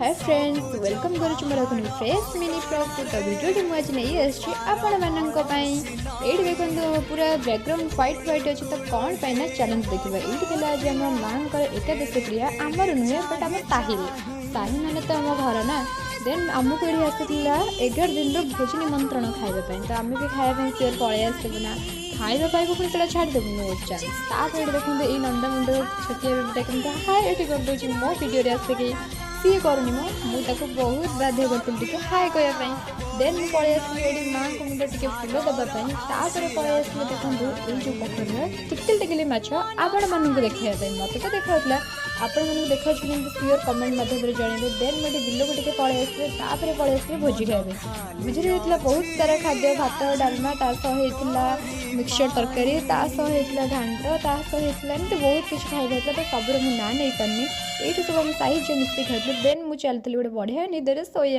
Hi friends welcome करुछु मोर एक fresh mini blog तो video मुझे नहीं आसी आपण मानक ये देखो पूरा बैकग्राउंड व्हाइट व्हाइट अच्छे तो कौन पाई ना चैलेंज देखा ये आज आम माँ एकादशी क्रिया आमर नुहे बट आम साही साही मैंने तो आम घर ना देन आमको ये आसाला 11 दिन भोज निमंत्रण खावाई तो आम भी खायापी सियर पलि आसबू ना खाଇବା पाइबू पुणी से छाड़देबू नो चान्स तापर देखते ये लंडा मुंड छोटिया बेबीटा कमी हाई ये करदे मो भिडियो आसिक सी करनी मुझे बहुत बाध्य करी हाई कहवाई देन मुझे पलि आसली माँ को मुझे टे फुल देवाई तापर पलि आसली देखो ये जो पोखर टिकटिल टिकली माछ आपण मानक देखापी मत तो देखा आपण मैंने देखा सियोर कमेंट मध्यम जनइबे देन मुझे बिल को पलि आसली पलि आसली भोजी खाइबे भोजी होता बहुत सारा खाद्य भात डालमा होता मिक्सचर तरकारी होता घांट एमती बहुत किसी खाଇବା तो सब ना नहीं पार्नी ये सब आम साइज मिस्त्री खाई देन मुझे चलती गोटे बढ़िया निदर शोया।